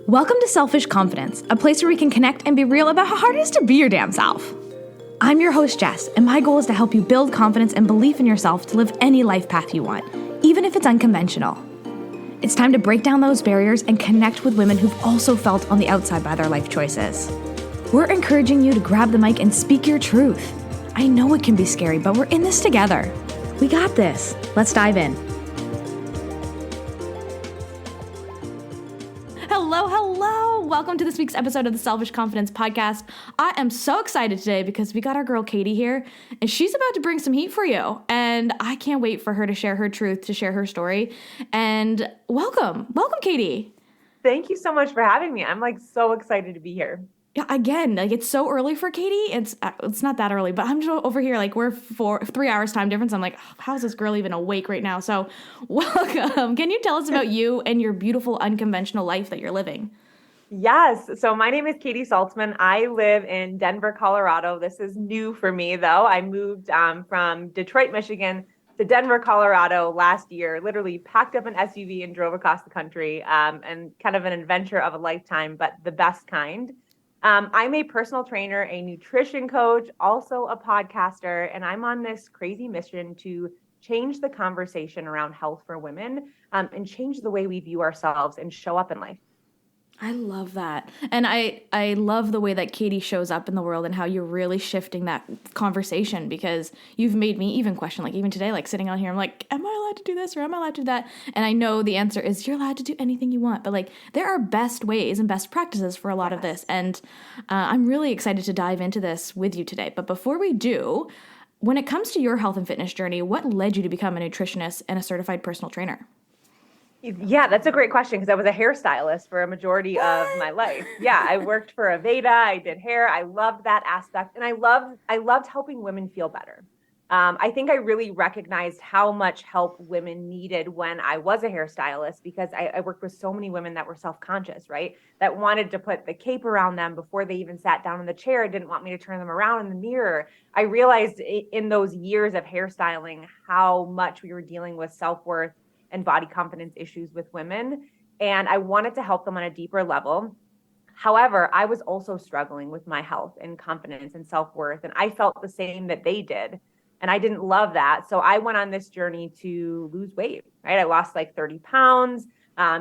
Welcome to Selfish Confidence, a place where we can connect and be real about how hard it is to be your damn self. I'm your host, Jess, and my goal is to help you build confidence and belief in yourself to live any life path you want, even if it's unconventional. It's time to break down those barriers and connect with women who've also felt on the outside by their life choices. We're encouraging you to grab the mic and speak your truth. I know it can be scary, but we're in this together. We got this. Let's dive in. Hello. Welcome to this week's episode of the Selfish Confidence Podcast. I am so excited today because we got our girl Katy here, and she's about to bring some heat for you. And I can't wait for her to share her truth, to share her story. And welcome, Katy. Thank you so much for having me. I'm so excited to be here. Yeah, again, it's so early for Katy. It's not that early, but I'm just over here, we're 3 hours time difference. I'm like, how's this girl even awake right now? So welcome. Can you tell us about you and your beautiful unconventional life that you're living? Yes. So my name is Katy Saltsman. I live in Denver, Colorado. This is new for me, though. I moved from Detroit, Michigan to Denver, Colorado last year, literally packed up an SUV and drove across the country, and kind of an adventure of a lifetime, but the best kind. I'm a personal trainer, a nutrition coach, also a podcaster, and I'm on this crazy mission to change the conversation around health for women, and change the way we view ourselves and show up in life. I love that. And I love the way that Katy shows up in the world and how you're really shifting that conversation, because you've made me even question, even today, sitting on here, I'm like, am I allowed to do this or am I allowed to do that? And I know the answer is you're allowed to do anything you want, but there are best ways and best practices for a lot of this. And I'm really excited to dive into this with you today. But before we do, when it comes to your health and fitness journey, what led you to become a nutritionist and a certified personal trainer? Yeah, that's a great question, because I was a hairstylist for a majority of my life. Yeah, I worked for Aveda. I did hair. I loved that aspect. And I loved helping women feel better. I think I really recognized how much help women needed when I was a hairstylist, because I worked with so many women that were self-conscious, right? That wanted to put the cape around them before they even sat down in the chair, didn't want me to turn them around in the mirror. I realized in those years of hairstyling how much we were dealing with self-worth and body confidence issues with women. And I wanted to help them on a deeper level. However, I was also struggling with my health and confidence and self-worth. And I felt the same that they did. And I didn't love that. So I went on this journey to lose weight, right? I lost 30 pounds,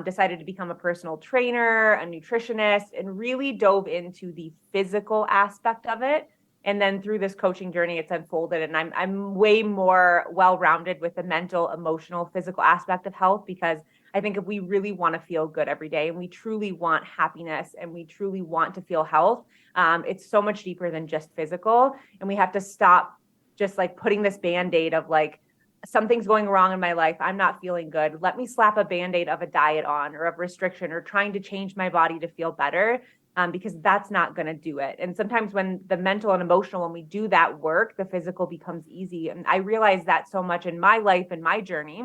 decided to become a personal trainer, a nutritionist, and really dove into the physical aspect of it. And then through this coaching journey, it's unfolded, and I'm way more well-rounded with the mental, emotional, physical aspect of health, because I think if we really want to feel good every day, and we truly want happiness, and we truly want to feel health, it's so much deeper than just physical. And we have to stop just putting this Band-Aid of something's going wrong in my life. I'm not feeling good. Let me slap a Band-Aid of a diet on, or of restriction, or trying to change my body to feel better. Because that's not going to do it. And sometimes when the mental and emotional, when we do that work, the physical becomes easy. And I realized that so much in my life and my journey,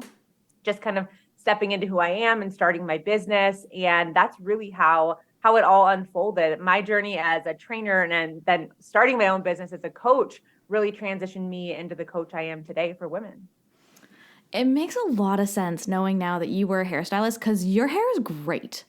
just kind of stepping into who I am and starting my business. And that's really how it all unfolded. My journey as a trainer and then starting my own business as a coach really transitioned me into the coach I am today for women. It makes a lot of sense knowing now that you were a hairstylist, because your hair is great.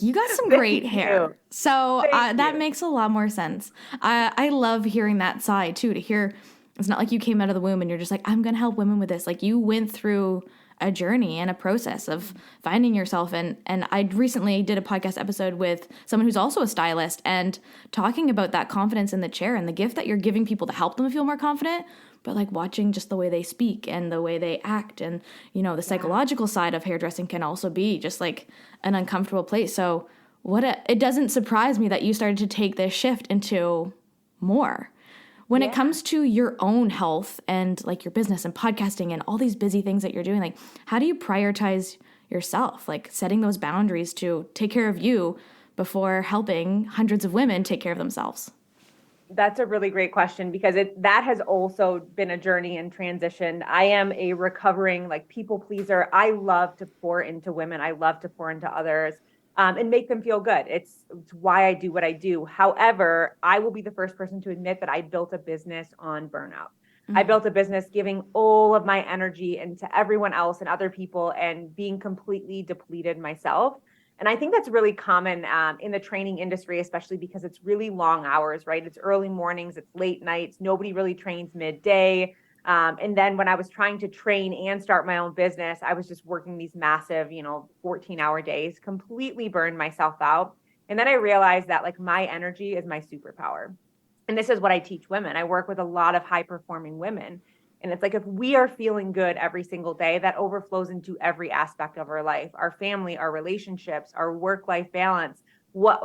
You got some great hair. So that makes a lot more sense. I love hearing that side too, to hear it's not like you came out of the womb and you're just I'm going to help women with this. You went through a journey and a process of finding yourself. And I recently did a podcast episode with someone who's also a stylist, and talking about that confidence in the chair and the gift that you're giving people to help them feel more confident, but watching just the way they speak and the way they act, and the psychological side of hairdressing can also be just an uncomfortable place. So it doesn't surprise me that you started to take this shift into more. When it comes to your own health and your business and podcasting and all these busy things that you're doing, how do you prioritize yourself? Setting those boundaries to take care of you before helping hundreds of women take care of themselves? That's a really great question, because that has also been a journey and transition. I am a recovering people pleaser. I love to pour into women. I love to pour into others, and make them feel good. It's why I do what I do. However, I will be the first person to admit that I built a business on burnout. Mm-hmm. I built a business giving all of my energy into everyone else and other people, and being completely depleted myself. And I think that's really common in the training industry, especially because it's really long hours, right? It's early mornings, it's late nights. Nobody really trains midday. And then when I was trying to train and start my own business, I was just working these massive, 14-hour days, completely burned myself out. And then I realized that like my energy is my superpower. And this is what I teach women. I work with a lot of high performing women. And it's like, if we are feeling good every single day, that overflows into every aspect of our life, our family, our relationships, our work-life balance,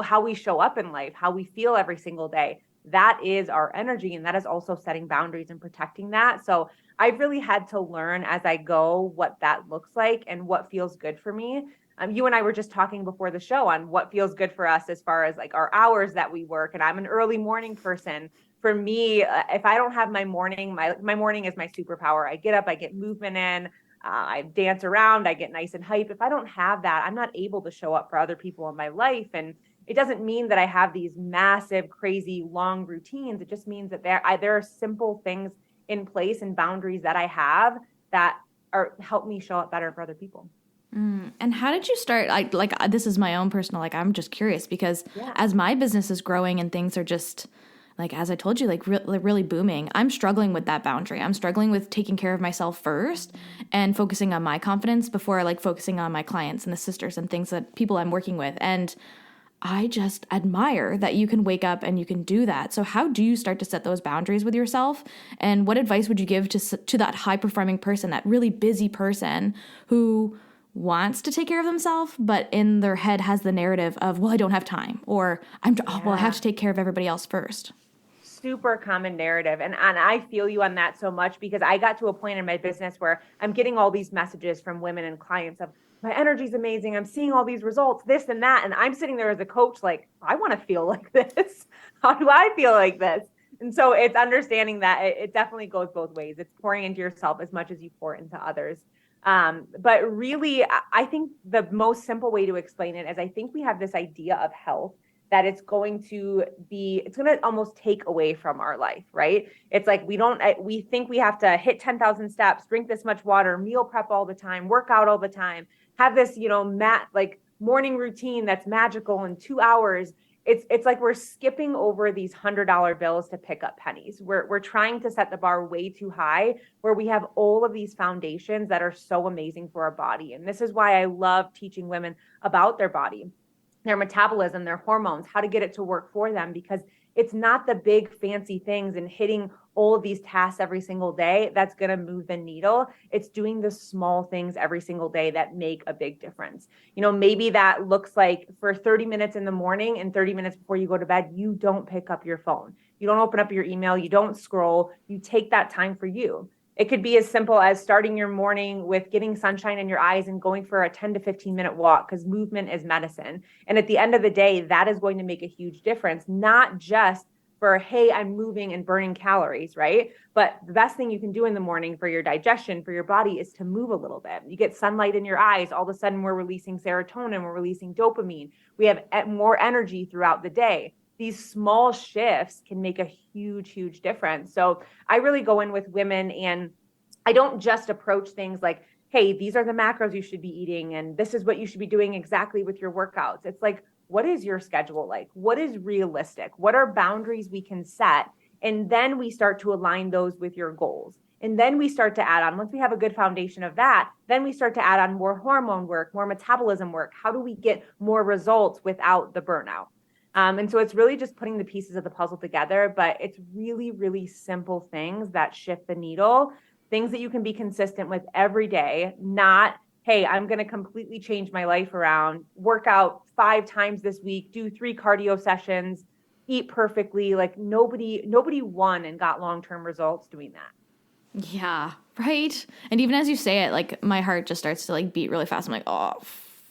how we show up in life, how we feel every single day. That is our energy. And that is also setting boundaries and protecting that. So I've really had to learn as I go what that looks like and what feels good for me. You and I were just talking before the show on what feels good for us as far as like our hours that we work. And I'm an early morning person. For me, if I don't have my morning, my morning is my superpower. I get up, I get movement in, I dance around, I get nice and hype. If I don't have that, I'm not able to show up for other people in my life. And it doesn't mean that I have these massive, crazy, long routines. It just means that there are simple things in place and boundaries that I have that help me show up better for other people. And how did you start? This is my own personal, I'm just curious because as my business is growing and things are just as I told you, really booming, I'm struggling with that boundary. I'm struggling with taking care of myself first and focusing on my confidence before focusing on my clients and the sisters and things that people I'm working with. And I just admire that you can wake up and you can do that. So how do you start to set those boundaries with yourself? And what advice would you give to that high performing person, that really busy person who wants to take care of themselves, but in their head has the narrative of, well, I don't have time, or I have to take care of everybody else first. Super common narrative. And I feel you on that so much because I got to a point in my business where I'm getting all these messages from women and clients of my energy's amazing. I'm seeing all these results, this and that. And I'm sitting there as a coach, like, I want to feel like this. How do I feel like this? And so it's understanding that it definitely goes both ways. It's pouring into yourself as much as you pour into others. But really, I think the most simple way to explain it is I think we have this idea of health that it's going to almost take away from our life, right? It's like we think we have to hit 10,000 steps, drink this much water, meal prep all the time, work out all the time, have this, morning routine that's magical in 2 hours. It's like we're skipping over these $100 bills to pick up pennies. We're trying to set the bar way too high where we have all of these foundations that are so amazing for our body. And this is why I love teaching women about their body, their metabolism, their hormones, how to get it to work for them, because it's not the big fancy things and hitting all of these tasks every single day that's going to move the needle. It's doing the small things every single day that make a big difference. Maybe that looks like for 30 minutes in the morning and 30 minutes before you go to bed, you don't pick up your phone. You don't open up your email. You don't scroll. You take that time for you. It could be as simple as starting your morning with getting sunshine in your eyes and going for a 10 to 15 minute walk, because movement is medicine. And at the end of the day, that is going to make a huge difference, not just for, hey, I'm moving and burning calories, right? But the best thing you can do in the morning for your digestion, for your body, is to move a little bit. You get sunlight in your eyes, all of a sudden we're releasing serotonin, we're releasing dopamine. We have more energy throughout the day. These small shifts can make a huge, huge difference. So I really go in with women and I don't just approach things like, hey, these are the macros you should be eating and this is what you should be doing exactly with your workouts. It's like, what is your schedule like? What is realistic? What are boundaries we can set? And then we start to align those with your goals. And then we start to add on, once we have a good foundation of that, then we start to add on more hormone work, more metabolism work. How do we get more results without the burnout? And so it's really just putting the pieces of the puzzle together, but it's really, really simple things that shift the needle, things that you can be consistent with every day, not, hey, I'm going to completely change my life around, work out 5 times this week, do 3 cardio sessions, eat perfectly. Like nobody won and got long-term results doing that. Yeah, right. And even as you say it, like my heart just starts to beat really fast. I'm like, oh,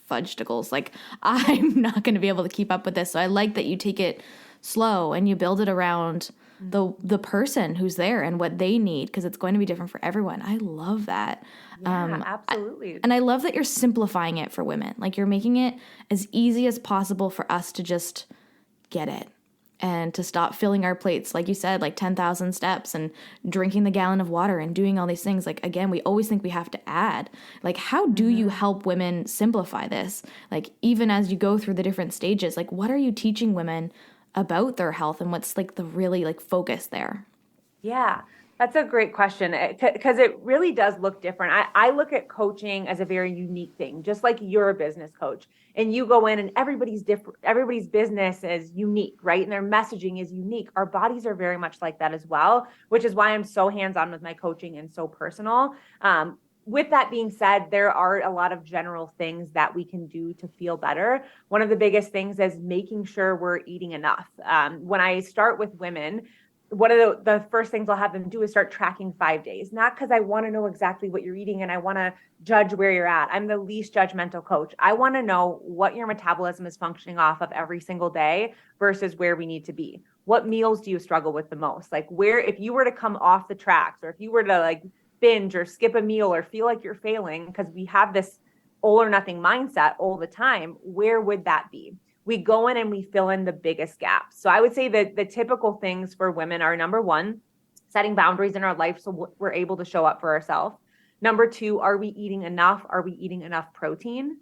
fudgesticles. Like I'm not going to be able to keep up with this. So I like that you take it slow and you build it around the person who's there and what they need, because it's going to be different for everyone. I love that. Yeah, absolutely. And I love that you're simplifying it for women. Like you're making it as easy as possible for us to just get it. and to stop filling our plates, like you said, like 10,000 steps and drinking the gallon of water and doing all these things. Like, again, we always think we have to add. Like, how do you help women simplify this? Like, even as you go through the different stages, like, what are you teaching women about their health and what's like the really like focus there? Yeah, that's a great question because it really does look different. I look at coaching as a very unique thing, just like you're a business coach and you go in and everybody's different. Everybody's business is unique, right? And their messaging is unique. Our bodies are very much like that as well, which is why I'm so hands-on with my coaching and so personal. With that being said, there are a lot of general things that we can do to feel better. One of the biggest things is making sure we're eating enough. When I start with women, one of the first things I'll have them do is start tracking 5 days, not because I want to know exactly what you're eating and I want to judge where you're at. I'm the least judgmental coach. I want to know what your metabolism is functioning off of every single day versus where we need to be. What meals do you struggle with the most? Like, where, if you were to come off the tracks or if you were to like binge or skip a meal or feel like you're failing, because we have this all or nothing mindset all the time, where would that be? We go in and we fill in the biggest gaps. So I would say that the typical things for women are, number one, setting boundaries in our life so we're able to show up for ourselves. Number two, are we eating enough? Are we eating enough protein?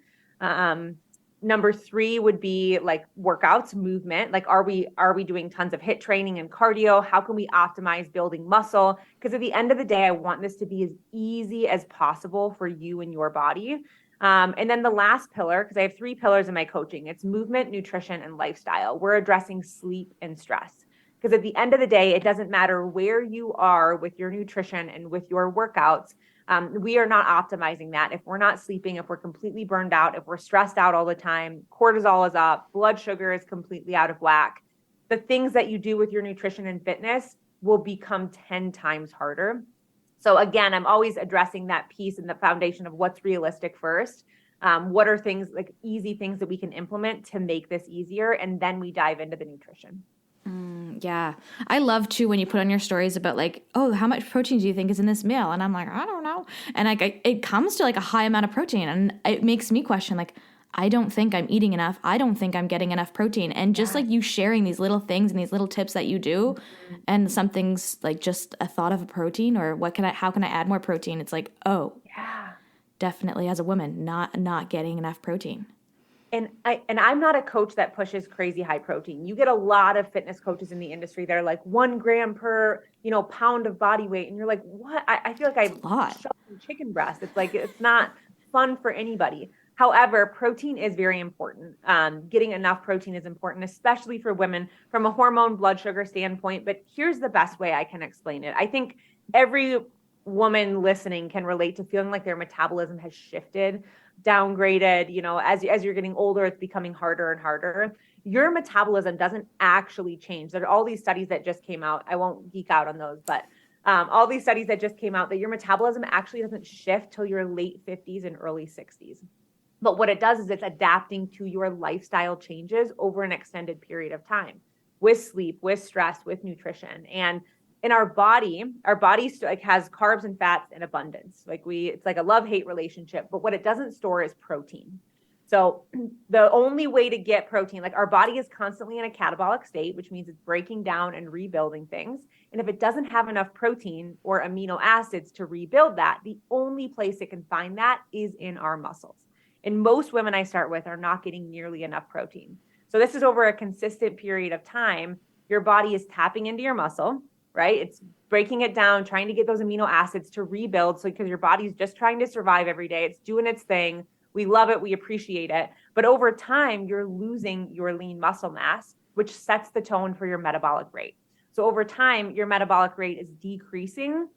Number three would be like workouts, movement. Like, are we doing tons of HIIT training and cardio? How can we optimize building muscle? Because at the end of the day, I want this to be as easy as possible for you and your body. And then the last pillar, because I have 3 pillars in my coaching, it's movement, nutrition, and lifestyle. We're addressing sleep and stress. Because at the end of the day, it doesn't matter where you are with your nutrition and with your workouts. We are not optimizing that. If we're not sleeping, if we're completely burned out, if we're stressed out all the time, cortisol is up, blood sugar is completely out of whack, the things that you do with your nutrition and fitness will become 10 times harder. So again, I'm always addressing that piece and the foundation of what's realistic first. What are things like easy things that we can implement to make this easier? And then we dive into the nutrition. Yeah. I love too when you put on your stories about like, oh, how much protein do you think is in this meal? And I'm like, I don't know. And like, it comes to like a high amount of protein and it makes me question, like, I don't think I'm eating enough. I don't think I'm getting enough protein. And just like you sharing these little things and these little tips that you do, and something's like just a thought of a protein or how can I add more protein? It's like, oh, yeah, definitely as a woman, not getting enough protein. And I'm not a coach that pushes crazy high protein. You get a lot of fitness coaches in the industry that are like 1 gram per, pound of body weight. And you're like, what? I feel like I shoved some chicken breast. It's like, it's not fun for anybody. However, protein is very important. Getting enough protein is important, especially for women from a hormone blood sugar standpoint. But here's the best way I can explain it. I think every woman listening can relate to feeling like their metabolism has shifted, downgraded. As you're getting older, it's becoming harder and harder. Your metabolism doesn't actually change. There are all these studies that just came out. I won't geek out on those, but all these studies that just came out that your metabolism actually doesn't shift till your late 50s and early 60s. But what it does is it's adapting to your lifestyle changes over an extended period of time with sleep, with stress, with nutrition. And in our body like has carbs and fats in abundance. It's like a love-hate relationship, but what it doesn't store is protein. So the only way to get protein, like our body is constantly in a catabolic state, which means it's breaking down and rebuilding things. And if it doesn't have enough protein or amino acids to rebuild that, the only place it can find that is in our muscles. And most women I start with are not getting nearly enough protein. So this is over a consistent period of time. Your body is tapping into your muscle, right? It's breaking it down, trying to get those amino acids to rebuild. So because your body's just trying to survive every day, it's doing its thing. We love it. We appreciate it. But over time, you're losing your lean muscle mass, which sets the tone for your metabolic rate. So over time, your metabolic rate is decreasing,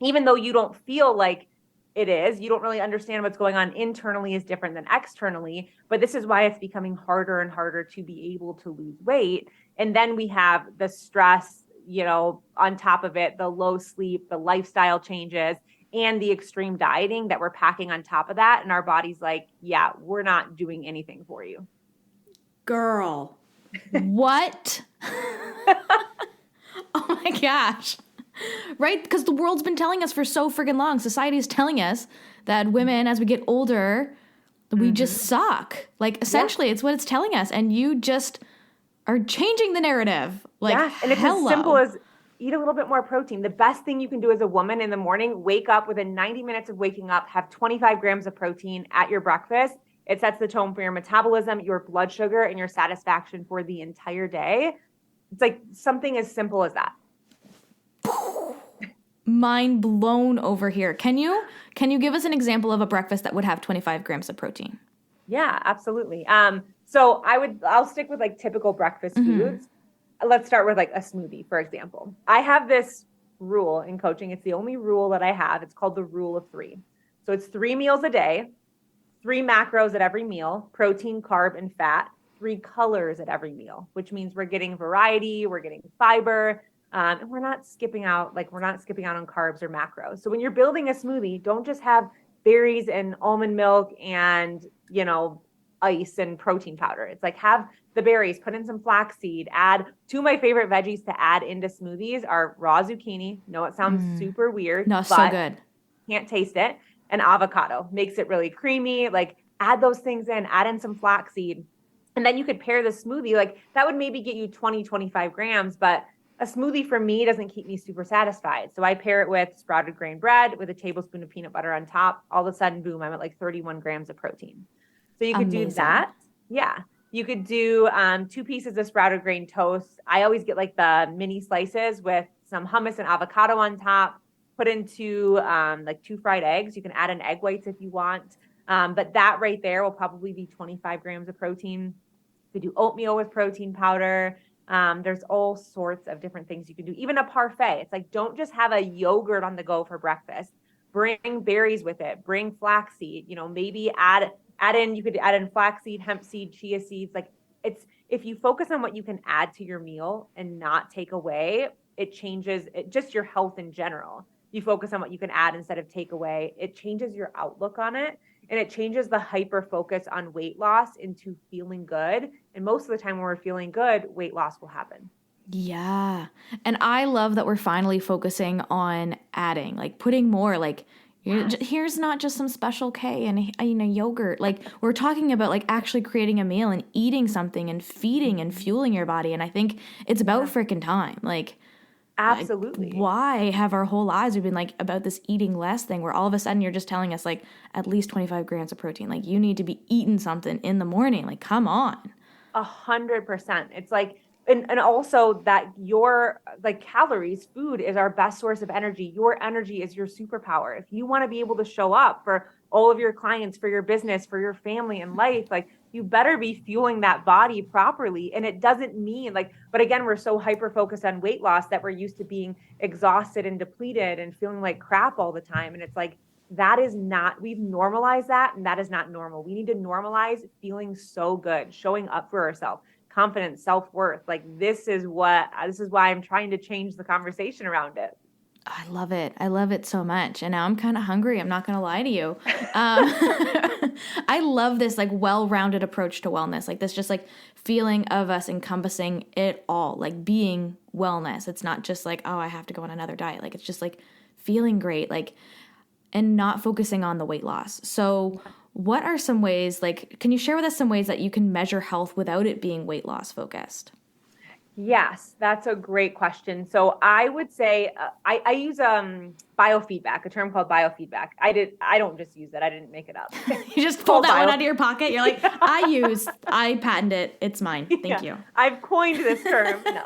even though you don't feel like it is. You don't really understand what's going on internally is different than externally, but this is why it's becoming harder and harder to be able to lose weight. And then we have the stress, on top of it, the low sleep, the lifestyle changes, and the extreme dieting that we're packing on top of that. And our body's like, yeah, we're not doing anything for you. Girl, what? Oh my gosh. Right? Because the world's been telling us for so friggin' long. Society is telling us that women, as we get older, we just suck. Like, essentially, it's what it's telling us. And you just are changing the narrative Like, yes. And it's as simple hello. as eat a little bit more protein. The best thing you can do as a woman in the morning, wake up within 90 minutes of waking up, have 25 grams of protein at your breakfast. It sets the tone for your metabolism, your blood sugar, and your satisfaction for the entire day. It's like something as simple as that. Mind blown over here. Can you give us an example of a breakfast that would have 25 grams of protein? Yeah, absolutely. So I'll stick with like typical breakfast foods. Let's start with like a smoothie, for example. I have this rule in coaching. It's the only rule that I have. It's called the rule of 3. So it's 3 meals a day, 3 macros at every meal, protein, carb, and fat, 3 colors at every meal, which means we're getting variety, we're getting fiber, and we're not skipping out on carbs or macros. So when you're building a smoothie, don't just have berries and almond milk and, ice and protein powder. It's like have the berries, put in some flaxseed, add 2 of my favorite veggies to add into smoothies are raw zucchini. No, it sounds super weird, No, but so good. Can't taste it. And avocado makes it really creamy. Like add those things in, add in some flaxseed. And then you could pair the smoothie. Like that would maybe get you 20, 25 grams, but a smoothie for me doesn't keep me super satisfied. So I pair it with sprouted grain bread with a tablespoon of peanut butter on top. All of a sudden, boom, I'm at like 31 grams of protein. So you could do that. Yeah. You could do 2 pieces of sprouted grain toast. I always get like the mini slices with some hummus and avocado on top, put into like 2 fried eggs. You can add in egg whites if you want. But that right there will probably be 25 grams of protein. You could do oatmeal with protein powder. There's all sorts of different things you can do. Even a parfait. It's like, don't just have a yogurt on the go for breakfast. Bring berries with it. Bring flaxseed. Maybe you could add in flaxseed, hemp seed, chia seeds. Like if you focus on what you can add to your meal and not take away, it changes just your health in general. You focus on what you can add instead of take away. It changes your outlook on it. And it changes the hyper focus on weight loss into feeling good. And most of the time when we're feeling good, weight loss will happen. Yeah. And I love that we're finally focusing on adding, like putting more, like here's not just some special K and yogurt. Like we're talking about like actually creating a meal and eating something and feeding and fueling your body. And I think it's about freaking time. Like, absolutely. Why have our whole lives we've been like about this eating less thing where all of a sudden you're just telling us like at least 25 grams of protein. Like you need to be eating something in the morning. Like, come on. 100%. It's like, and also that your like calories, food is our best source of energy. Your energy is your superpower. If you want to be able to show up for all of your clients, for your business, for your family and life, like you better be fueling that body properly. And it doesn't mean like, but again, we're so hyper focused on weight loss that we're used to being exhausted and depleted and feeling like crap all the time. And it's like, we've normalized that, and that is not normal. We need to normalize feeling so good, showing up for ourselves, confidence, self-worth. Like this is why I'm trying to change the conversation around it. I love it. I love it so much. And now I'm kind of hungry. I'm not going to lie to you. I love this like well-rounded approach to wellness. Like this just like feeling of us encompassing it all, like being wellness. It's not just like, oh, I have to go on another diet. Like it's just like feeling great, like, and not focusing on the weight loss. So what are some ways, like, can you share with us some ways that you can measure health without it being weight loss focused? Yes, that's a great question. So I would say I use biofeedback, a term called biofeedback. I don't just use it. I didn't make it up. You just pulled that one out of your pocket. You're like, I patented it. It's mine. Thank you. I've coined this term. No.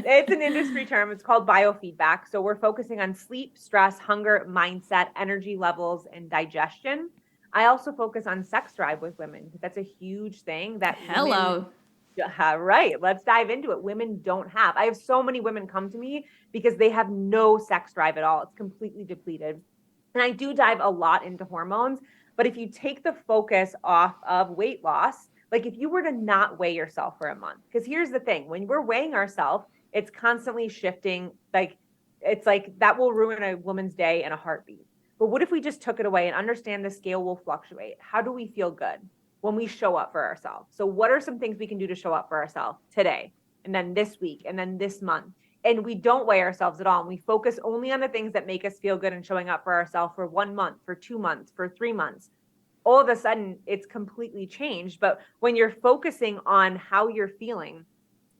It's an industry term. It's called biofeedback. So we're focusing on sleep, stress, hunger, mindset, energy levels, and digestion. I also focus on sex drive with women because that's a huge thing that right. Let's dive into it. Women don't have. I have so many women come to me because they have no sex drive at all. It's completely depleted. And I do dive a lot into hormones, but if you take the focus off of weight loss, like if you were to not weigh yourself for a month, because here's the thing, when we're weighing ourselves, it's constantly shifting. Like it's like that will ruin a woman's day in a heartbeat. But what if we just took it away and understand the scale will fluctuate? How do we feel good when we show up for ourselves? So what are some things we can do to show up for ourselves today, and then this week, and then this month? And we don't weigh ourselves at all. And we focus only on the things that make us feel good and showing up for ourselves for 1 month, for 2 months, for 3 months. All of a sudden, it's completely changed. But when you're focusing on how you're feeling,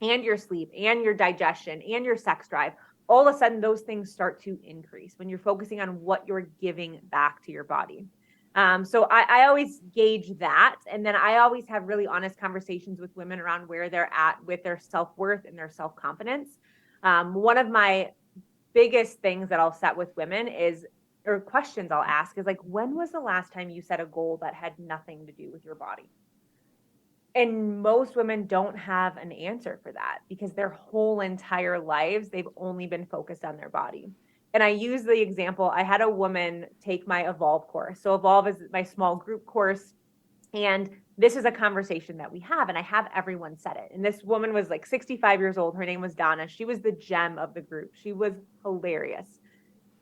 and your sleep and your digestion and your sex drive, all of a sudden those things start to increase when you're focusing on what you're giving back to your body. So I always gauge that. And then I always have really honest conversations with women around where they're at with their self-worth and their self-confidence. One of my biggest things that I'll set with women is, or questions I'll ask is like, when was the last time you set a goal that had nothing to do with your body? And most women don't have an answer for that because their whole entire lives, they've only been focused on their body. And I use the example, I had a woman take my Evolve course. So Evolve is my small group course. And this is a conversation that we have, and I have everyone set it. And this woman was like 65 years old. Her name was Donna. She was the gem of the group. She was hilarious.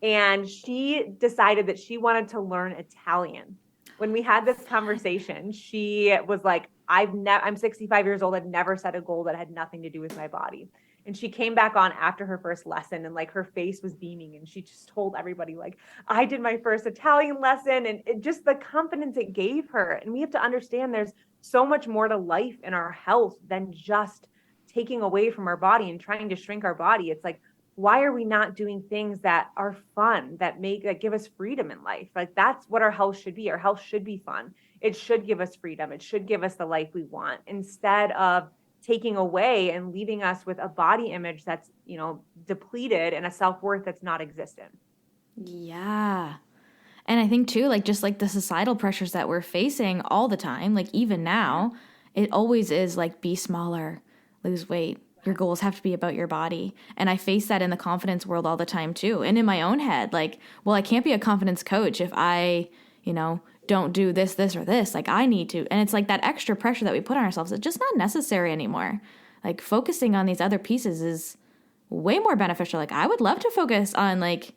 And she decided that she wanted to learn Italian. When we had this conversation, she was like, I'm 65 years old. I've never set a goal that had nothing to do with my body. And she came back on after her first lesson and like her face was beaming. And she just told everybody like, I did my first Italian lesson, and just the confidence it gave her. And we have to understand there's so much more to life in our health than just taking away from our body and trying to shrink our body. It's like, why are we not doing things that are fun, that give us freedom in life? Like that's what our health should be. Our health should be fun. It should give us freedom. It should give us the life we want, instead of taking away and leaving us with a body image that's, depleted and a self-worth that's not existent. Yeah. And I think too, like just like the societal pressures that we're facing all the time, like even now, it always is like be smaller, lose weight. Your goals have to be about your body. And I face that in the confidence world all the time too. And in my own head, like, well, I can't be a confidence coach if I, don't do this, or this. Like I need to. And it's like that extra pressure that we put on ourselves. It's just not necessary anymore. Like focusing on these other pieces is way more beneficial. Like I would love to focus on like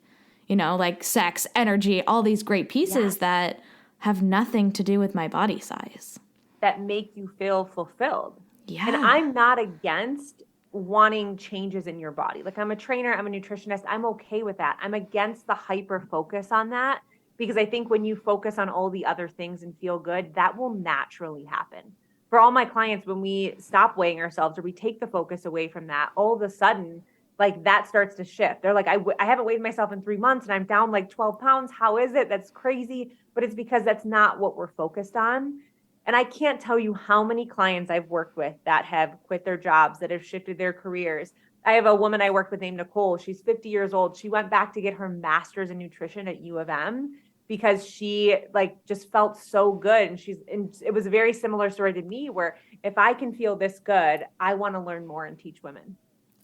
sex, energy, all these great pieces that have nothing to do with my body size. That make you feel fulfilled. Yeah. And I'm not against wanting changes in your body. Like I'm a trainer, I'm a nutritionist. I'm okay with that. I'm against the hyper focus on that, because I think when you focus on all the other things and feel good, that will naturally happen. For all my clients, when we stop weighing ourselves or we take the focus away from that, all of a sudden, like that starts to shift. They're like, I haven't weighed myself in 3 months and I'm down like 12 pounds. How is it? That's crazy. But it's because that's not what we're focused on. And I can't tell you how many clients I've worked with that have quit their jobs, that have shifted their careers. I have a woman I work with named Nicole. She's 50 years old. She went back to get her master's in nutrition at U of M because she like just felt so good. And it was a very similar story to me, where if I can feel this good, I want to learn more and teach women.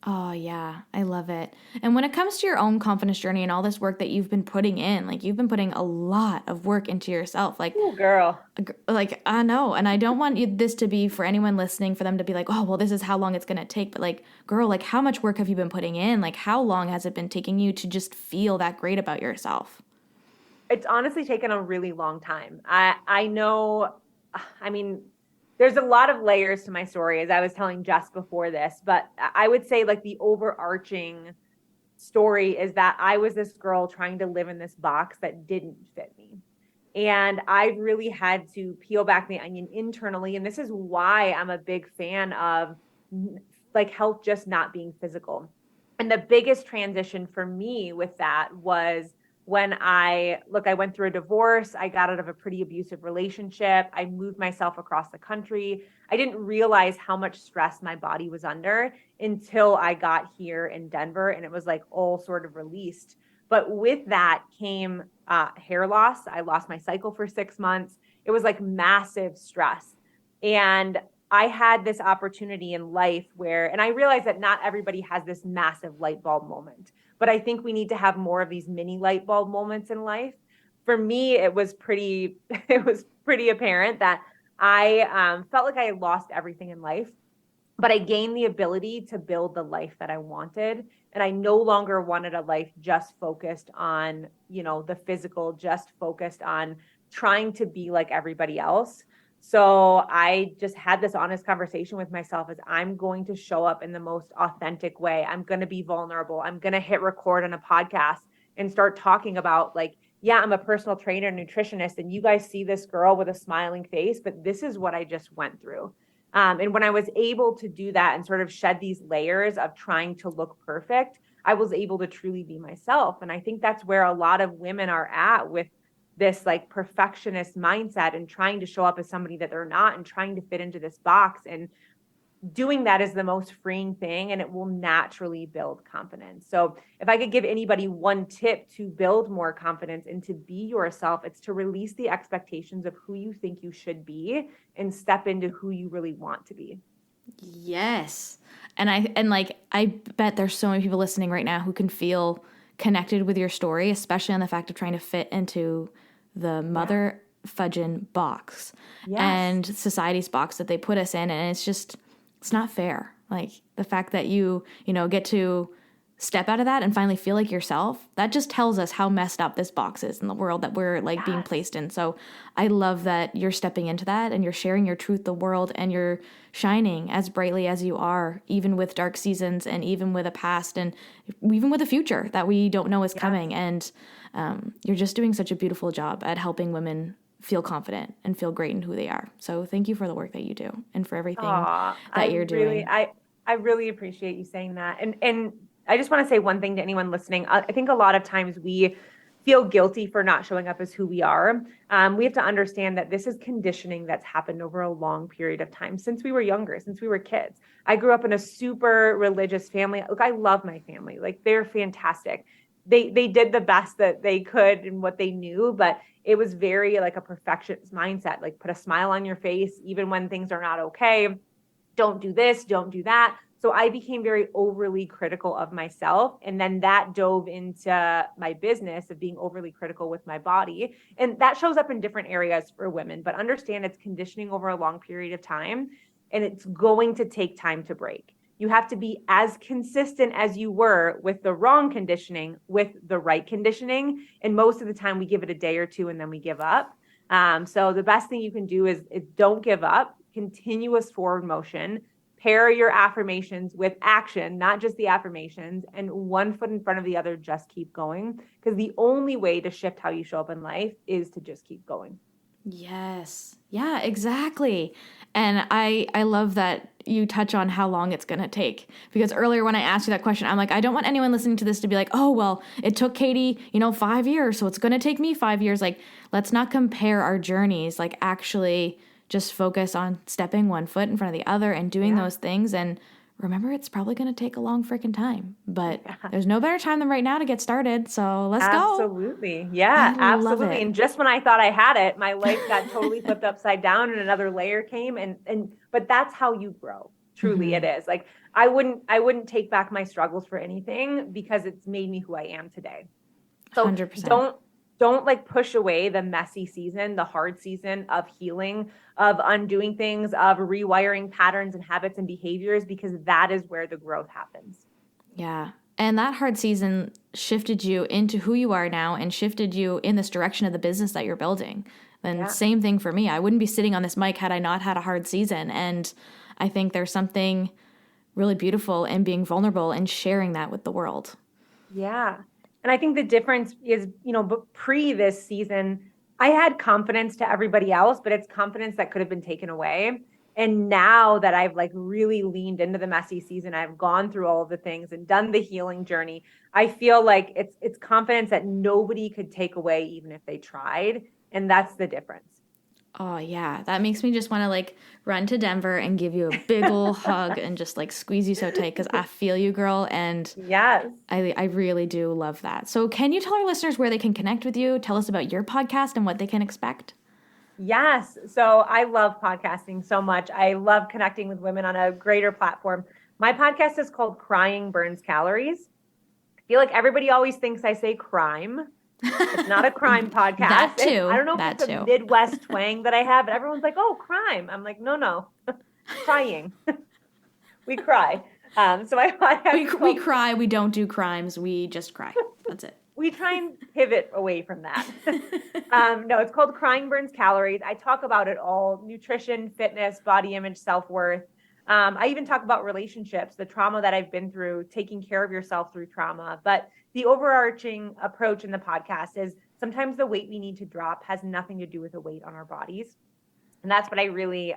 Oh, yeah. I love it. And when it comes to your own confidence journey and all this work that you've been putting in, like you've been putting a lot of work into yourself. Like, ooh, girl. Like, I know. And I don't want this to be for anyone listening, for them to be like, oh, well, this is how long it's going to take. But like, girl, like how much work have you been putting in? Like, how long has it been taking you to just feel that great about yourself? It's honestly taken a really long time. I know, there's a lot of layers to my story, as I was telling Jess before this, but I would say like the overarching story is that I was this girl trying to live in this box that didn't fit me. And I really had to peel back the onion internally. And this is why I'm a big fan of like health just not being physical. And the biggest transition for me with that was when I went through a divorce. I got out of a pretty abusive relationship. I moved myself across the country. I didn't realize how much stress my body was under until I got here in Denver, and it was like all sort of released. But with that came hair loss. I lost my cycle for 6 months. It was like massive stress. And I had this opportunity in life where, and I realized that not everybody has this massive light bulb moment, but I think we need to have more of these mini light bulb moments in life. For me, it was pretty apparent that I felt like I had lost everything in life, but I gained the ability to build the life that I wanted. And I no longer wanted a life just focused on, the physical, just focused on trying to be like everybody else. So I just had this honest conversation with myself as I'm going to show up in the most authentic way. I'm going to be vulnerable. I'm going to hit record on a podcast and start talking about like, yeah, I'm a personal trainer, nutritionist, and you guys see this girl with a smiling face, but this is what I just went through. And when I was able to do that and sort of shed these layers of trying to look perfect, I was able to truly be myself. And I think that's where a lot of women are at with this like perfectionist mindset and trying to show up as somebody that they're not and trying to fit into this box. And doing that is the most freeing thing, and it will naturally build confidence. So if I could give anybody one tip to build more confidence and to be yourself, it's to release the expectations of who you think you should be and step into who you really want to be. Yes. And I bet there's so many people listening right now who can feel connected with your story, especially on the fact of trying to fit into the mother fudging box and society's box that they put us in. And it's not fair. Like the fact that you get to step out of that and finally feel like yourself, that just tells us how messed up this box is in the world that we're like being placed in. So I love that you're stepping into that and you're sharing your truth, the world, and you're shining as brightly as you are, even with dark seasons and even with a past and even with a future that we don't know is coming. And you're just doing such a beautiful job at helping women feel confident and feel great in who they are. So thank you for the work that you do and for everything that you're doing. I really appreciate you saying that. And I just want to say one thing to anyone listening. I think a lot of times we feel guilty for not showing up as who we are. We have to understand that this is conditioning that's happened over a long period of time since we were younger, since we were kids. I grew up in a super religious family. Look, I love my family. Like they're fantastic. They did the best that they could and what they knew, but it was very like a perfectionist mindset, like put a smile on your face, even when things are not okay. Don't do this, don't do that. So I became very overly critical of myself. And then that dove into my business of being overly critical with my body. And that shows up in different areas for women, but understand it's conditioning over a long period of time. And it's going to take time to break. You have to be as consistent as you were with the wrong conditioning, with the right conditioning. And most of the time we give it a day or two and then we give up. So the best thing you can do is don't give up, continuous forward motion. Pair your affirmations with action, not just the affirmations, and one foot in front of the other, just keep going. Because the only way to shift how you show up in life is to just keep going. Yes. Yeah, exactly. And I love that you touch on how long it's going to take. Because earlier when I asked you that question, I'm like, I don't want anyone listening to this to be like, oh, well, it took Katy, 5 years, so it's going to take me 5 years. Like, let's not compare our journeys. Like, actually just focus on stepping one foot in front of the other and doing those things. And remember, it's probably going to take a long freaking time, but there's no better time than right now to get started. So let's go. Absolutely. Yeah, absolutely. And just when I thought I had it, my life got totally flipped upside down and another layer came. But that's how you grow. Truly it is. Like I wouldn't take back my struggles for anything because it's made me who I am today. So 100%. Don't like push away the messy season, the hard season of healing, of undoing things, of rewiring patterns and habits and behaviors, because that is where the growth happens. Yeah. And that hard season shifted you into who you are now and shifted you in this direction of the business that you're building. And same thing for me. I wouldn't be sitting on this mic had I not had a hard season. And I think there's something really beautiful in being vulnerable and sharing that with the world. Yeah. And I think the difference is, pre this season, I had confidence to everybody else, but it's confidence that could have been taken away. And now that I've like really leaned into the messy season, I've gone through all of the things and done the healing journey. I feel like it's confidence that nobody could take away, even if they tried. And that's the difference. Oh, yeah. That makes me just want to like run to Denver and give you a big ol' hug and just like squeeze you so tight because I feel you, girl. And yes, I really do love that. So can you tell our listeners where they can connect with you? Tell us about your podcast and what they can expect. Yes. So I love podcasting so much. I love connecting with women on a greater platform. My podcast is called Crying Burns Calories. I feel like everybody always thinks I say crime. It's not a crime podcast. That too. I don't know if it's a Midwest twang that I have, but everyone's like, oh, crime. I'm like, no, crying. We cry. So we cry. We don't do crimes. We just cry. That's it. We try and pivot away from that. No, it's called Crying Burns Calories. I talk about it all: nutrition, fitness, body image, self-worth. I even talk about relationships, the trauma that I've been through, taking care of yourself through trauma. But the overarching approach in the podcast is sometimes the weight we need to drop has nothing to do with the weight on our bodies. And that's what I really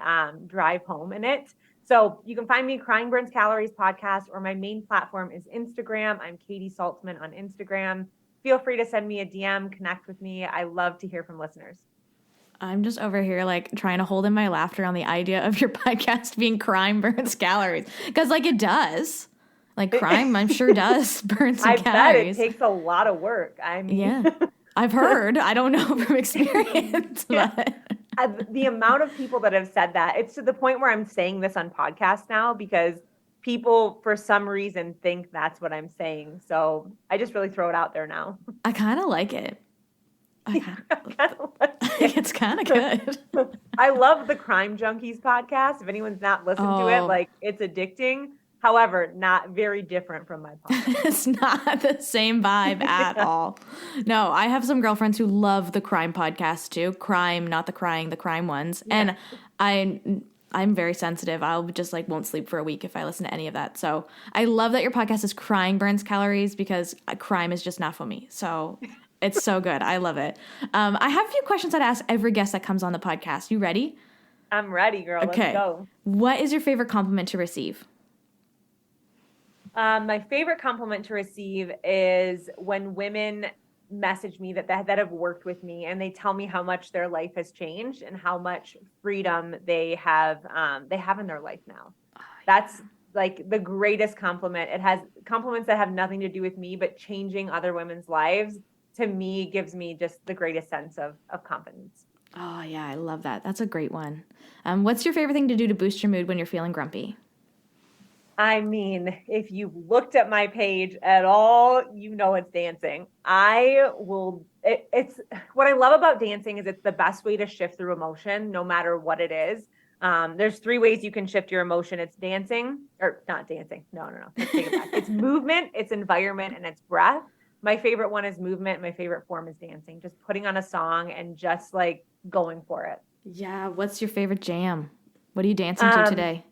drive home in it. So you can find me Crying Burns Calories podcast, or my main platform is Instagram. I'm Katy Saltsman on Instagram. Feel free to send me a DM, connect with me. I love to hear from listeners. I'm just over here like trying to hold in my laughter on the idea of your podcast being Crime Burns Calories. Because like it does. Like crime, I'm sure does burn some calories. I bet it takes a lot of work. I mean, yeah, I've heard. I don't know from experience, but the amount of people that have said that, it's to the point where I'm saying this on podcasts now because people, for some reason, think that's what I'm saying. So I just really throw it out there now. I kind of like it. It's kind of good. I love the Crime Junkies podcast. If anyone's not listened to it, like it's addicting. However, not very different from my podcast. It's not the same vibe at all. No, I have some girlfriends who love the crime podcast too. Crime, not the crying, the crime ones. Yeah. And I'm very sensitive. I'll just like won't sleep for a week if I listen to any of that. So I love that your podcast is Crying Burns Calories because crime is just not for me. So it's so good. I love it. I have a few questions I'd ask every guest that comes on the podcast. You ready? I'm ready, girl. Okay. Let's go. What is your favorite compliment to receive? My favorite compliment to receive is when women message me that have worked with me and they tell me how much their life has changed and how much freedom they have in their life now. That's like the greatest compliment. It has compliments that have nothing to do with me, but changing other women's lives to me gives me just the greatest sense of confidence. Oh yeah, I love that. That's a great one. What's your favorite thing to do to boost your mood when you're feeling grumpy? I mean, if you've looked at my page at all, you know it's dancing. It's what I love about dancing is it's the best way to shift through emotion, no matter what it is. There's 3 ways you can shift your emotion. It's dancing, or not dancing. No. Let's take it back. It's movement, it's environment, and it's breath. My favorite one is movement. My favorite form is dancing. Just putting on a song and just like going for it. Yeah. What's your favorite jam? What are you dancing to today?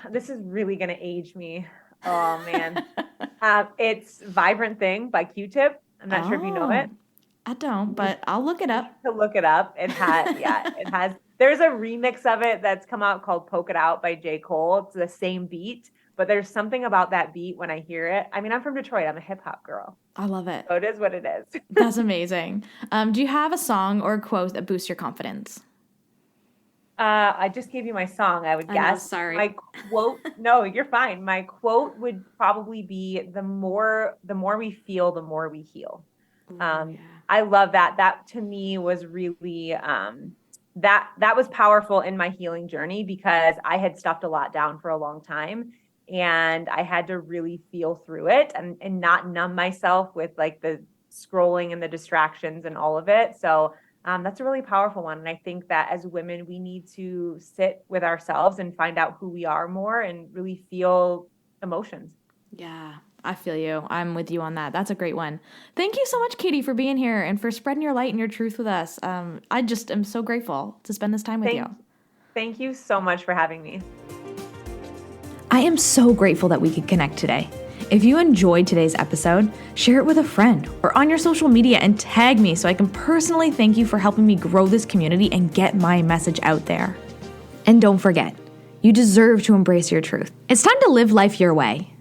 This is really going to age me. Oh, man. It's Vibrant Thing by Q-Tip. I'm not sure if you know it. I don't, but I'll look it up. To look it up. It has. There's a remix of it that's come out called Poke It Out by J. Kohl. It's the same beat, but there's something about that beat when I hear it. I mean, I'm from Detroit. I'm a hip hop girl. I love it. So it is what it is. That's amazing. Do you have a song or a quote that boosts your confidence? I just gave you my song, I would guess. Sorry. My quote, no, you're fine. My quote would probably be the more we feel, the more we heal. Yeah. I love that. That to me was really, that was powerful in my healing journey because I had stuffed a lot down for a long time and I had to really feel through it and not numb myself with like the scrolling and the distractions and all of it. So that's a really powerful one. And I think that as women, we need to sit with ourselves and find out who we are more and really feel emotions. Yeah, I feel you. I'm with you on that. That's a great one. Thank you so much, Katy, for being here and for spreading your light and your truth with us. I just am so grateful to spend this time with you. Thank you so much for having me. I am so grateful that we could connect today. If you enjoyed today's episode, share it with a friend or on your social media and tag me so I can personally thank you for helping me grow this community and get my message out there. And don't forget, you deserve to embrace your truth. It's time to live life your way.